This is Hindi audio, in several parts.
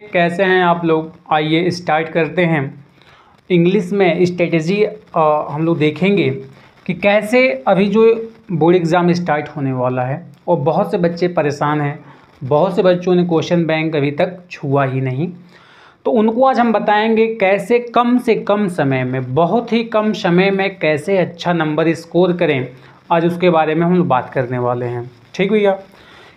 कैसे हैं आप लोग। आइए स्टार्ट करते हैं। इंग्लिश में स्ट्रेटजी हम लोग देखेंगे कि कैसे अभी जो बोर्ड एग्ज़ाम स्टार्ट होने वाला है और बहुत से बच्चे परेशान हैं, बहुत से बच्चों ने क्वेश्चन बैंक अभी तक छुआ ही नहीं, तो उनको आज हम बताएंगे कैसे कम से कम समय में, बहुत ही कम समय में कैसे अच्छा नंबर स्कोर करें। आज उसके बारे में हम लोग बात करने वाले हैं। ठीक भैया,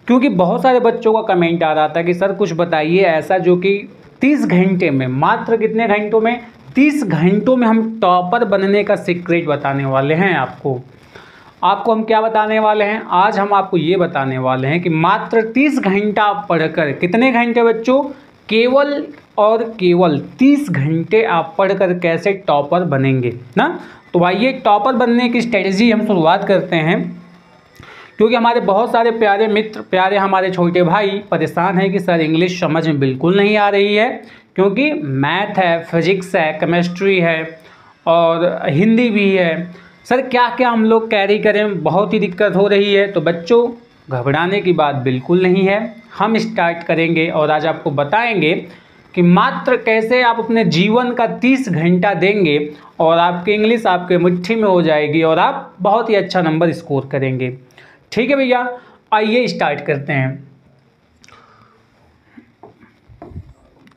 क्योंकि बहुत सारे बच्चों का कमेंट आ रहा था कि सर कुछ बताइए ऐसा जो कि 30 घंटे में, मात्र कितने घंटों में, 30 घंटों में हम टॉपर बनने का सीक्रेट बताने वाले हैं। आपको हम क्या बताने वाले हैं, आज हम आपको ये बताने वाले हैं कि मात्र 30 घंटा पढ़कर, कितने घंटे बच्चों, केवल और केवल 30 घंटे आप पढ़कर कैसे टॉपर बनेंगे ना। तो आइए टॉपर बनने की स्ट्रेटजी हम शुरुआत करते हैं, क्योंकि हमारे बहुत सारे प्यारे मित्र, प्यारे हमारे छोटे भाई परेशान हैं कि सर इंग्लिश समझ में बिल्कुल नहीं आ रही है, क्योंकि मैथ है, फिजिक्स है, केमिस्ट्री है और हिंदी भी है। सर क्या क्या हम लोग कैरी करें, बहुत ही दिक्कत हो रही है। तो बच्चों घबराने की बात बिल्कुल नहीं है, हम स्टार्ट करेंगे और आज आपको बताएंगे कि मात्र कैसे आप अपने जीवन का 30 घंटा देंगे और आपकी इंग्लिश आपके मुट्ठी में हो जाएगी और आप बहुत ही अच्छा नंबर स्कोर करेंगे। ठीक है भैया, आइए स्टार्ट करते हैं।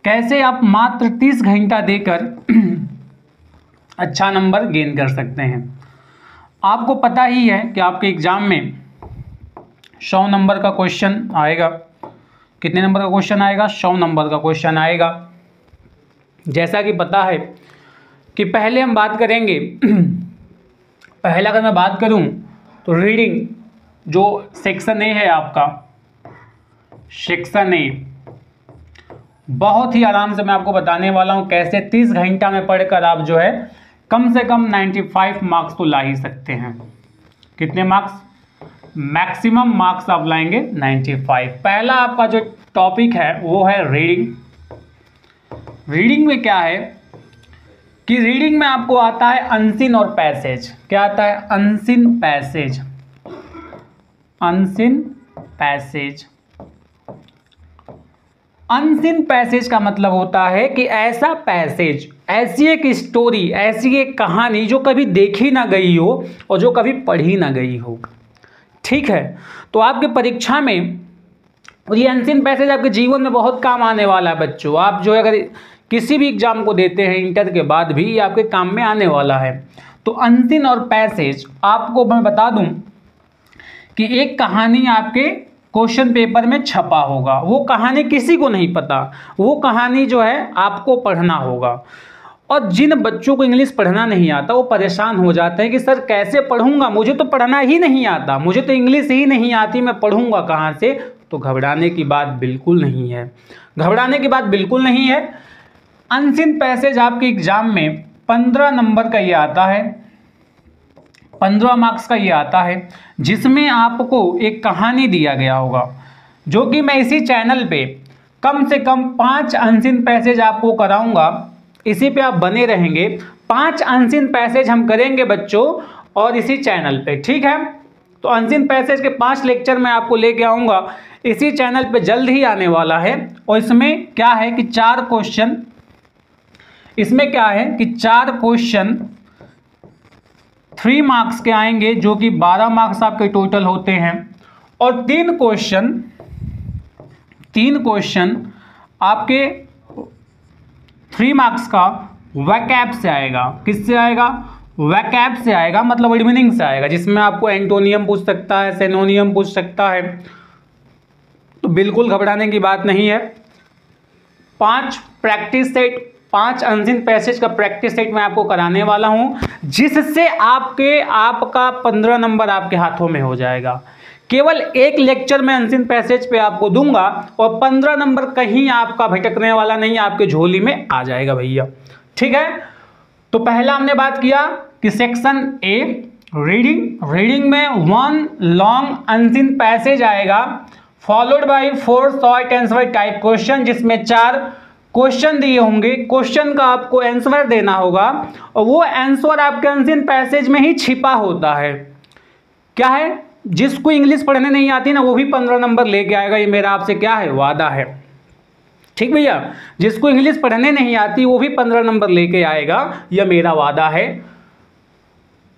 कैसे आप मात्र 30 घंटा देकर अच्छा नंबर गेन कर सकते हैं। आपको पता ही है कि आपके एग्जाम में 100 नंबर का क्वेश्चन आएगा। कितने नंबर का क्वेश्चन आएगा, 100 नंबर का क्वेश्चन आएगा। जैसा कि पता है कि पहले हम बात करेंगे पहला अगर मैं बात करूं तो रीडिंग जो सेक्शन ए है आपका, सेक्शन ए, बहुत ही आराम से मैं आपको बताने वाला हूं कैसे 30 घंटा में पढ़कर आप जो है कम से कम 95 मार्क्स तो ला ही सकते हैं। कितने मार्क्स, मैक्सिमम मार्क्स आप लाएंगे 95। पहला आपका जो टॉपिक है वो है रीडिंग। रीडिंग में क्या है कि रीडिंग में आपको आता है अनसीन और पैसेज। क्या आता है, unseen passage. Unseen passage, unseen passage का मतलब होता है कि ऐसा पैसेज, ऐसी एक स्टोरी, ऐसी एक कहानी जो कभी देखी ना गई हो और जो कभी पढ़ी ना गई हो। ठीक है, तो आपके परीक्षा में ये अनसीन पैसेज आपके जीवन में बहुत काम आने वाला है बच्चों। आप जो अगर किसी भी एग्जाम को देते हैं इंटर के बाद भी, ये आपके काम में आने वाला है। तो अनसीन और पैसेज, आपको मैं बता दूं कि एक कहानी आपके क्वेश्चन पेपर में छपा होगा, वो कहानी किसी को नहीं पता, वो कहानी जो है आपको पढ़ना होगा। और जिन बच्चों को इंग्लिश पढ़ना नहीं आता वो परेशान हो जाते हैं कि सर कैसे पढ़ूंगा, मुझे तो पढ़ना ही नहीं आता, मुझे तो इंग्लिश ही नहीं आती, मैं पढ़ूंगा कहाँ से। तो घबराने की बात बिल्कुल नहीं है, घबराने की बात बिल्कुल नहीं है। अनसीन पैसेज आपके एग्जाम में 15 नंबर का ये आता है, 15 मार्क्स का ये आता है, जिसमें आपको एक कहानी दिया गया होगा, जो कि मैं इसी चैनल पे कम से कम 5 अनसीन पैसेज आपको कराऊंगा। इसी पे आप बने रहेंगे, 5 अनसीन पैसेज हम करेंगे बच्चों और इसी चैनल पे। ठीक है, तो अनसीन पैसेज के 5 लेक्चर मैं आपको लेके आऊँगा, इसी चैनल पे जल्द ही आने वाला है। और इसमें क्या है कि 4 क्वेश्चन, इसमें क्या है कि 4 क्वेश्चन 3 मार्क्स के आएंगे, जो कि 12 मार्क्स आपके टोटल होते हैं। और 3 क्वेश्चन आपके 3 मार्क्स का वैकैब से आएगा। किससे आएगा, वैकैब से आएगा, मतलब वर्ड मीनिंग से आएगा, जिसमें आपको एंटोनियम पूछ सकता है, सिनोनियम पूछ सकता है। तो बिल्कुल घबराने की बात नहीं है। 5 प्रैक्टिस सेट, 5 अनसीन पैसेज का प्रैक्टिस सेट मैं आपको कराने वाला हूं, जिससे आपका 15 नंबर आपके हाथों में हो जाएगा। केवल एक लेक्चर में अनसीन पैसेज पे आपको दूंगा और 15 नंबर कहीं आपका भटकने वाला नहीं, आपके झोली में आ जाएगा भैया। ठीक है, तो पहला हमने बात किया कि सेक्शन ए रीडिंग। रीडिंग में 1 लॉन्ग अनसीन पैसेज आएगा, followed by 4 short answer type question, जिसमें 4 क्वेश्चन दिए होंगे। क्वेश्चन का आपको आंसर देना होगा और वो आंसर आपके अनसीन पैसेज में ही छिपा होता है। क्या है, जिसको इंग्लिश पढ़ने नहीं आती ना, वो भी 15 नंबर लेके आएगा, ये मेरा आपसे क्या है, वादा है। ठीक भैया, जिसको इंग्लिश पढ़ने नहीं आती वो भी 15 नंबर लेके आएगा, यह मेरा वादा है।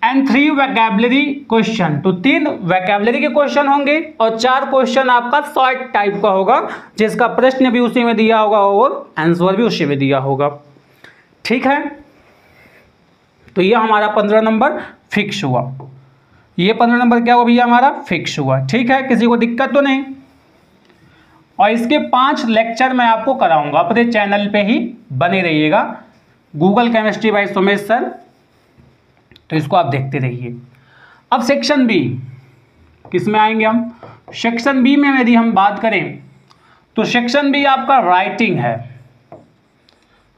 एंड 3 वोकैबुलरी क्वेश्चन, तो 3 वोकैबुलरी के क्वेश्चन होंगे और 4 क्वेश्चन आपका शॉर्ट टाइप का होगा, जिसका प्रश्न भी उसी में दिया होगा और आंसर भी उसी में दिया होगा। ठीक है, तो यह हमारा 15 नंबर फिक्स हुआ। ये 15 नंबर क्या हुआ भैया, हमारा फिक्स हुआ। ठीक है, किसी को दिक्कत तो नहीं। और इसके 5 लेक्चर मैं आपको कराऊंगा, अपने चैनल पे ही बने रहिएगा, Google chemistry bye Sumesh sir, तो इसको आप देखते रहिए। अब सेक्शन बी, किस में आएंगे हम? सेक्शन बी में यदि हम बात करें तो सेक्शन बी आपका राइटिंग है।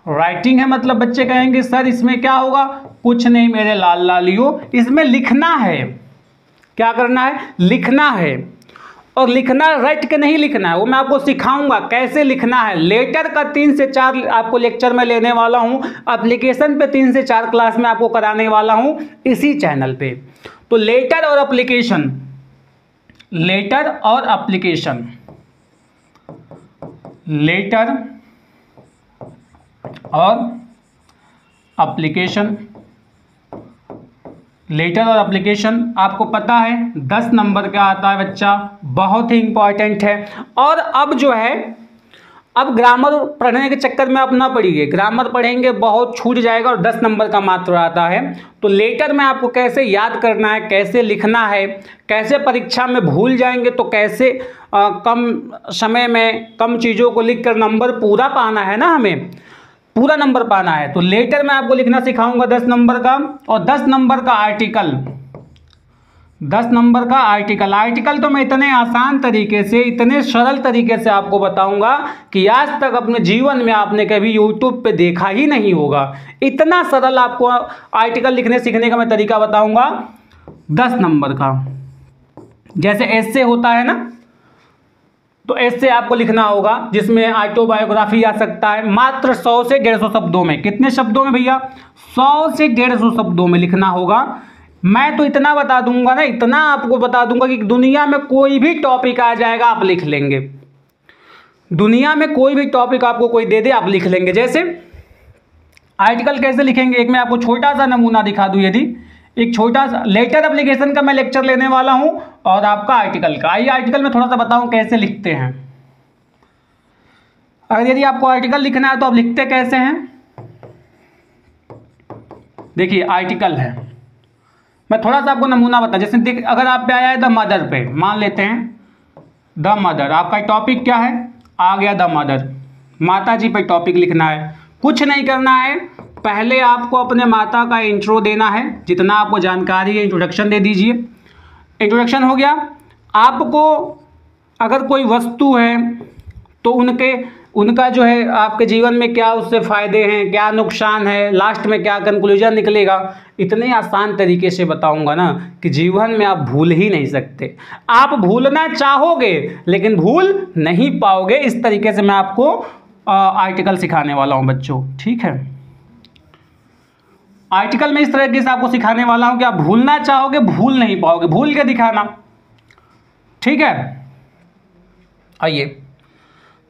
राइटिंग है मतलब बच्चे कहेंगे सर इसमें क्या होगा? कुछ नहीं मेरे लाल लालियो, इसमें लिखना है। क्या करना है? लिखना है। और लिखना रट के नहीं लिखना है, वो मैं आपको सिखाऊंगा कैसे लिखना है। लेटर का 3 से 4 आपको लेक्चर में लेने वाला हूं, एप्लीकेशन पे 3 से 4 क्लास में आपको कराने वाला हूं इसी चैनल पे। तो लेटर और एप्लीकेशन, लेटर और एप्लीकेशन, लेटर और एप्लीकेशन, लेटर और एप्लीकेशन आपको पता है 10 नंबर का आता है बच्चा, बहुत ही इंपॉर्टेंट है। और अब जो है, अब ग्रामर पढ़ने के चक्कर में आप ना पढ़िए, ग्रामर पढ़ेंगे बहुत छूट जाएगा और 10 नंबर का मात्र आता है। तो लेटर में आपको कैसे याद करना है, कैसे लिखना है, कैसे परीक्षा में भूल जाएंगे तो कैसे कम समय में कम चीज़ों को लिख कर नंबर पूरा पाना है ना, हमें पूरा नंबर पाना है। तो लेटर में आपको लिखना सिखाऊंगा 10 नंबर का, और 10 नंबर का आर्टिकल, 10 नंबर का आर्टिकल। आर्टिकल तो मैं इतने आसान तरीके से, इतने सरल तरीके से आपको बताऊंगा कि आज तक अपने जीवन में आपने कभी यूट्यूब पे देखा ही नहीं होगा। इतना सरल आपको आर्टिकल लिखने सीखने का मैं तरीका बताऊंगा 10 नंबर का। जैसे एस्से होता है ना, तो एस्से आपको लिखना होगा, जिसमें ऑटोबायोग्राफी आ सकता है, मात्र 100 से 150 शब्दों में। कितने शब्दों में भैया? 100 से 150 शब्दों में लिखना होगा। मैं तो इतना बता दूंगा ना, इतना आपको बता दूंगा कि दुनिया में कोई भी टॉपिक आ जाएगा आप लिख लेंगे। दुनिया में कोई भी टॉपिक आपको कोई दे दे आप लिख लेंगे। जैसे आर्टिकल कैसे लिखेंगे, एक मैं आपको छोटा सा नमूना दिखा दूं। यदि एक छोटा सा लेटर एप्लीकेशन का मैं लेक्चर लेने वाला हूं और आपका आर्टिकल का, आइए आर्टिकल में थोड़ा सा बताऊं कैसे लिखते हैं। अगर यदि आपको आर्टिकल लिखना है तो आप लिखते कैसे हैं? देखिए आर्टिकल है, मैं थोड़ा सा आपको नमूना बता। जैसे अगर आप पे आया है द मदर पे, मान लेते हैं द मदर, आपका टॉपिक क्या है? आ गया द मदर, माता जी पे टॉपिक लिखना है। कुछ नहीं करना है, पहले आपको अपने माता का इंट्रो देना है, जितना आपको जानकारी है इंट्रोडक्शन दे दीजिए। इंट्रोडक्शन हो गया। आपको अगर कोई वस्तु है तो उनका जो है आपके जीवन में क्या उससे फ़ायदे हैं, क्या नुकसान है, लास्ट में क्या कंक्लूजन निकलेगा, इतने आसान तरीके से बताऊंगा ना कि जीवन में आप भूल ही नहीं सकते। आप भूलना चाहोगे लेकिन भूल नहीं पाओगे। इस तरीके से मैं आपको आर्टिकल सिखाने वाला हूं बच्चों। ठीक है, आर्टिकल में इस तरीके से आपको सिखाने वाला हूं कि आप भूलना चाहोगे भूल नहीं पाओगे, भूल के दिखाना। ठीक है, आइए,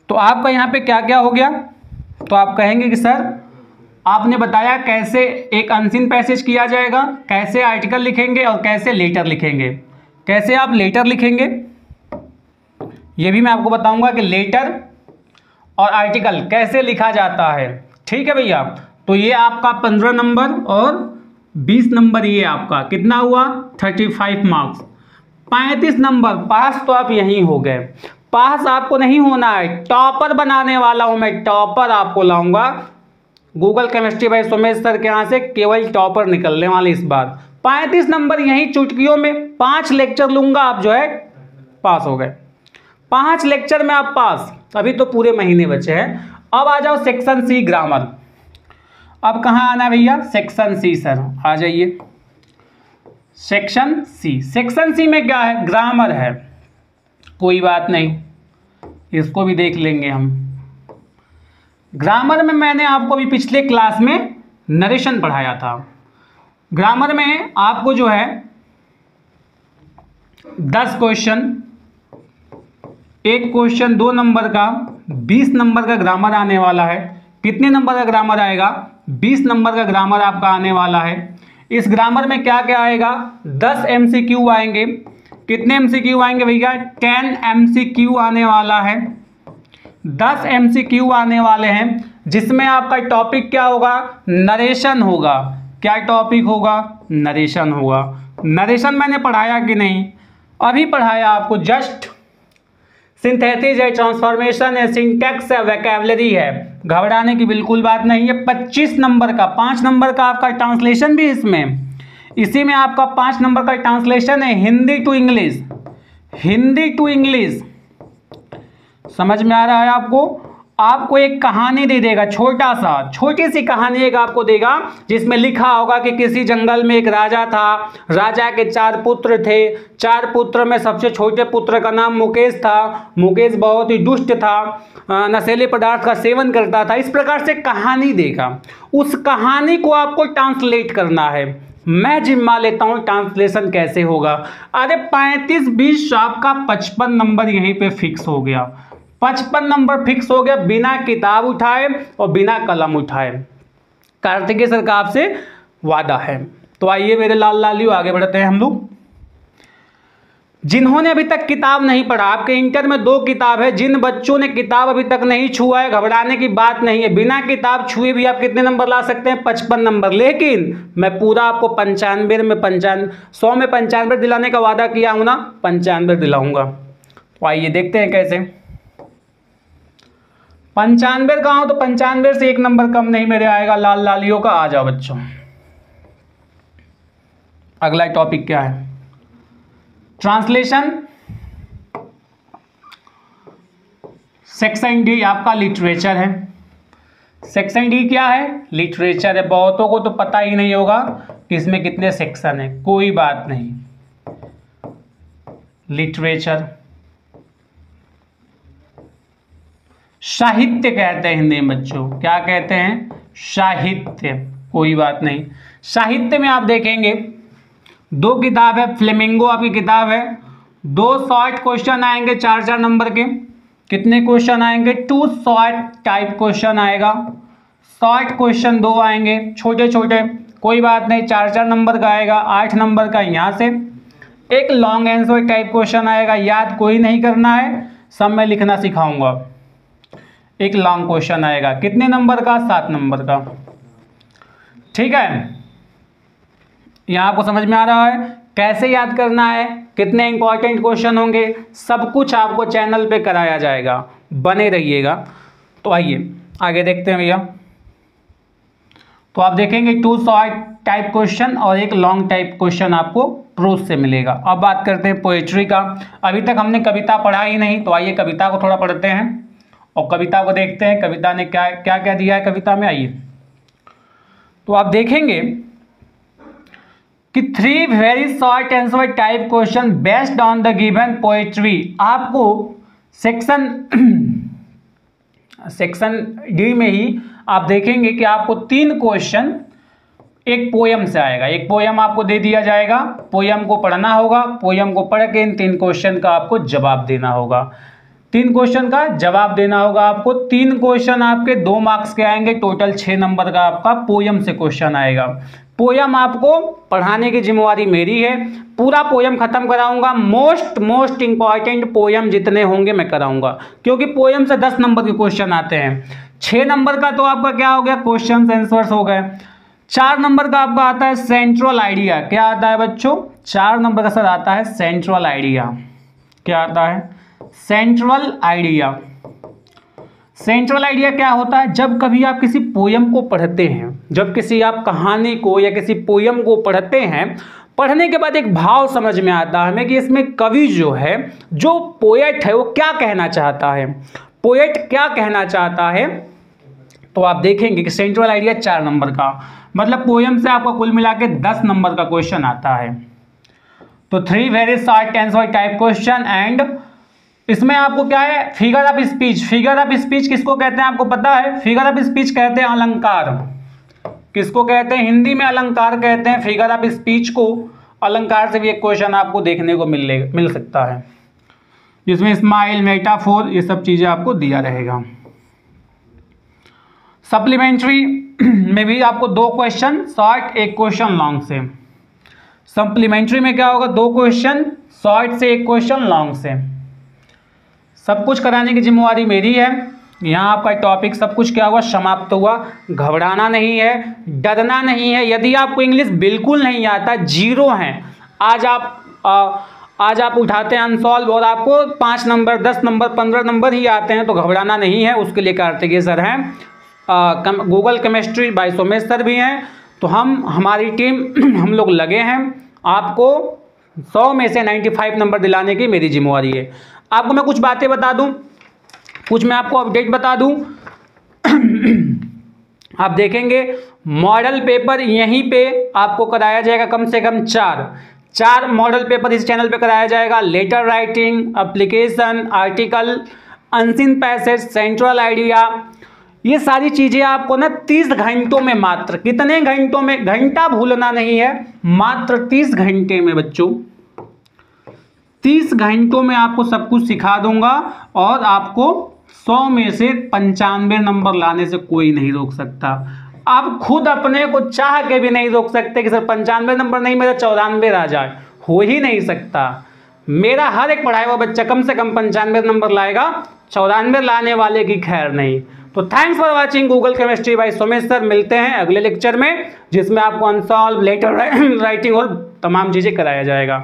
तो आपका यहाँ पे क्या क्या हो गया? तो आप कहेंगे कि सर आपने बताया कैसे एक अनसीन पैसेज किया जाएगा, कैसे आर्टिकल लिखेंगे और कैसे लेटर लिखेंगे। कैसे आप लेटर लिखेंगे ये भी मैं आपको बताऊंगा कि लेटर और आर्टिकल कैसे लिखा जाता है। ठीक है भैया, तो ये आपका 15 नंबर और 20 नंबर, ये आपका कितना हुआ? 35 मार्क्स। 35 नंबर पास तो आप यहीं हो गए। पास आपको नहीं होना है, टॉपर बनाने वाला हूं मैं, टॉपर आपको लाऊंगा। Google chemistry bye Sumesh sir के यहाँ से केवल टॉपर निकलने वाले इस बार। 35 नंबर यहीं चुटकियों में, 5 लेक्चर लूंगा, आप जो है पास हो गए। 5 लेक्चर में आप पास। अभी तो पूरे महीने बचे हैं। अब आ जाओ सेक्शन सी ग्रामर। अब कहाँ आना है भैया? सेक्शन सी सर, आ जाइए सेक्शन सी। सेक्शन सी में क्या है? ग्रामर है। कोई बात नहीं, इसको भी देख लेंगे हम। ग्रामर में मैंने आपको अभी पिछले क्लास में नरेशन पढ़ाया था। ग्रामर में आपको जो है 10 क्वेश्चन, एक क्वेश्चन 2 नंबर का 20 नंबर का ग्रामर आने वाला है। कितने नंबर का ग्रामर आएगा? 20 नंबर का ग्रामर आपका आने वाला है। इस ग्रामर में क्या क्या आएगा? 10 MCQ आएंगे। कितने MCQ आएंगे भैया? 10 MCQ आने वाला है। 10 MCQ आने वाले हैं, जिसमें आपका टॉपिक क्या होगा? नरेशन होगा। क्या टॉपिक होगा? नरेशन होगा। नरेशन मैंने पढ़ाया कि नहीं? अभी पढ़ाया आपको, जस्ट। सिंथेसिस है, ट्रांसफॉर्मेशन है, सिंटैक्स है, वोकैबुलरी है। घबराने की बिल्कुल बात नहीं है। 25 नंबर का, 5 नंबर का आपका ट्रांसलेशन भी इसमें, इसी में आपका 5 नंबर का ट्रांसलेशन है, Hindi to English. Hindi to English समझ में आ रहा है आपको? आपको एक कहानी दे देगा, छोटी सी कहानी एक आपको देगा, जिसमें लिखा होगा कि किसी जंगल में एक राजा था। राजा के 4 पुत्र थे। 4 पुत्र में सबसे छोटे पुत्र का नाम मुकेश था। मुकेश बहुत ही दुष्ट था, नशीले पदार्थ का सेवन करता था। इस प्रकार से कहानी देगा। उस कहानी को आपको ट्रांसलेट करना है। मैं जिम्मा लेता हूँ ट्रांसलेशन कैसे होगा। अरे 35-20 आपका 55 नंबर यहीं पे फिक्स हो गया। 55 नंबर फिक्स हो गया, बिना किताब उठाए और बिना कलम उठाए। कार्तिकेय सर का आपसे वादा है। तो आइए मेरे लाल लालियों, आगे बढ़ते हैं हम लोग। जिन्होंने अभी तक किताब नहीं पढ़ा, आपके इंटर में 2 किताब है। जिन बच्चों ने किताब अभी तक नहीं छुआ है, घबराने की बात नहीं है। बिना किताब छुए भी आप कितने नंबर ला सकते हैं? 55 नंबर। लेकिन मैं पूरा आपको 95 में 100 में 95 दिलाने का वादा किया हूं ना, 95 दिलाऊंगा। तो आइए देखते हैं कैसे। 95 का हूं तो 95 से 1 नंबर कम नहीं मेरे आएगा लाल लालियों का। आ जाओ बच्चों, अगला टॉपिक क्या है? ट्रांसलेशन। सेक्शन डी आपका लिटरेचर है। सेक्शन डी क्या है? लिटरेचर है। बहुतों को तो पता ही नहीं होगा कि इसमें कितने सेक्शन है। कोई बात नहीं, लिटरेचर साहित्य कहते हैं हिंदी में बच्चों। क्या कहते हैं? साहित्य। कोई बात नहीं। साहित्य में आप देखेंगे 2 किताब है। फ्लेमिंगो आपकी किताब है। 2 शॉर्ट क्वेश्चन आएंगे 4-4 नंबर के। कितने क्वेश्चन आएंगे? 2 शॉर्ट टाइप क्वेश्चन आएगा। शॉर्ट क्वेश्चन 2 आएंगे, छोटे छोटे। कोई बात नहीं, 4-4 नंबर का आएगा। 8 नंबर का यहाँ से। एक लॉन्ग आंसर टाइप क्वेश्चन आएगा। याद कोई नहीं करना है, सब मैं लिखना सिखाऊंगा। एक लॉन्ग क्वेश्चन आएगा। कितने नंबर का? 7 नंबर का। ठीक है, यहाँ आपको समझ में आ रहा है कैसे याद करना है, कितने इंपॉर्टेंट क्वेश्चन होंगे, सब कुछ आपको चैनल पे कराया जाएगा। बने रहिएगा। तो आइए आगे देखते हैं भैया। तो आप देखेंगे 2 शॉर्ट टाइप क्वेश्चन और एक लॉन्ग टाइप क्वेश्चन आपको प्रोज से मिलेगा। अब बात करते हैं पोएट्री का। अभी तक हमने कविता पढ़ा ही नहीं, तो आइए कविता को थोड़ा पढ़ते हैं और कविता को देखते हैं कविता ने क्या क्या क्या दिया है कविता में। आइए, तो आप देखेंगे कि 3 very short answer type question based on the given poetry. आपको सेक्शन डी में ही आप देखेंगे कि आपको 3 क्वेश्चन एक पोयम से आएगा। एक पोयम आपको दे दिया जाएगा, पोयम को पढ़ना होगा। पोयम को पढ़ के इन 3 क्वेश्चन का आपको जवाब देना होगा। 3 क्वेश्चन का जवाब देना होगा आपको। 3 क्वेश्चन आपके 2 मार्क्स के आएंगे। टोटल 6 नंबर का आपका पोयम से क्वेश्चन आएगा। पोयम आपको पढ़ाने की जिम्मेवारी मेरी है। पूरा पोयम खत्म कराऊंगा। मोस्ट इंपॉर्टेंट पोयम जितने होंगे मैं कराऊंगा, क्योंकि पोयम से 10 नंबर के क्वेश्चन आते हैं। 6 नंबर का तो आपका क्या हो गया? क्वेश्चन आंसर्स हो गए। 4 नंबर का आपका आता है सेंट्रल आइडिया। क्या आता है बच्चों? 4 नंबर का सर आता है सेंट्रल आइडिया। क्या आता है? Central idea. सेंट्रल आइडिया क्या होता है? जब कभी आप किसी पोयम को पढ़ते हैं, जब किसी आप कहानी को या किसी पोयम को पढ़ते हैं, पढ़ने के बाद एक भाव समझ में आता है हमें कि इसमें कवि जो है, जो पोएट है, वो क्या कहना चाहता है। पोएट क्या कहना चाहता है, तो आप देखेंगे कि सेंट्रल आइडिया 4 नंबर का, मतलब पोयम से आपका कुल मिला के 10 नंबर का क्वेश्चन आता है। तो 3 very short answer type question and इसमें आपको क्या है? Figure of speech. Figure of speech किसको कहते हैं आपको पता है? फिगर ऑफ स्पीच कहते हैं अलंकार। किसको कहते हैं? हिंदी में अलंकार कहते हैं फिगर ऑफ स्पीच को। अलंकार से भी एक क्वेश्चन आपको देखने को मिल सकता है। जिसमें स्माइल, मेटाफोर, ये सब चीज़ें आपको दिया रहेगा। सप्लीमेंट्री में भी आपको 2 क्वेश्चन शॉर्ट, 1 क्वेश्चन लॉन्ग से। सप्लीमेंट्री में क्या होगा, 2 क्वेश्चन शॉर्ट से, 1 क्वेश्चन लॉन्ग से। सब कुछ कराने की जिम्मेवारी मेरी है। यहाँ आपका टॉपिक सब कुछ क्या हुआ, समाप्त हुआ। घबराना नहीं है, डरना नहीं है। यदि आपको इंग्लिश बिल्कुल नहीं आता, 0 हैं, आज आप उठाते हैं अनसॉल्व और आपको 5 नंबर, 10 नंबर, 15 नंबर ही आते हैं, तो घबराना नहीं है। उसके लिए कार्तिकेय सर हैं, Google chemistry bye Somesh sir भी हैं। तो हमारी टीम हम लोग लगे हैं। आपको 100 में से 95 नंबर दिलाने की मेरी जिम्मेवारी है। आपको मैं कुछ बातें बता दूं, कुछ मैं आपको अपडेट बता दूं। आप देखेंगे मॉडल पेपर यहीं पे आपको कराया जाएगा, कम से कम 4 मॉडल पेपर इस चैनल पे कराया जाएगा। Letter writing, application, article, unseen passage, central idea, ये सारी चीज़ें आपको ना 30 घंटों में, मात्र कितने घंटों में, घंटा भूलना नहीं है, मात्र 30 घंटे में बच्चों, 30 घंटों में आपको सब कुछ सिखा दूंगा। और आपको 100 में से 95 नंबर लाने से कोई नहीं रोक सकता। आप खुद अपने को चाह के भी नहीं रोक सकते कि सर 95 नंबर नहीं, मेरा 94 आ जाए, हो ही नहीं सकता। मेरा हर एक पढ़ाया हुआ बच्चा कम से कम 95 नंबर लाएगा, 94 लाने वाले की खैर नहीं। तो thanks for watching Google chemistry bye Somesh sir. मिलते हैं अगले लेक्चर में, जिसमें आपको अनसॉल्व, लेटर राइटिंग और तमाम चीज़ें कराया जाएगा।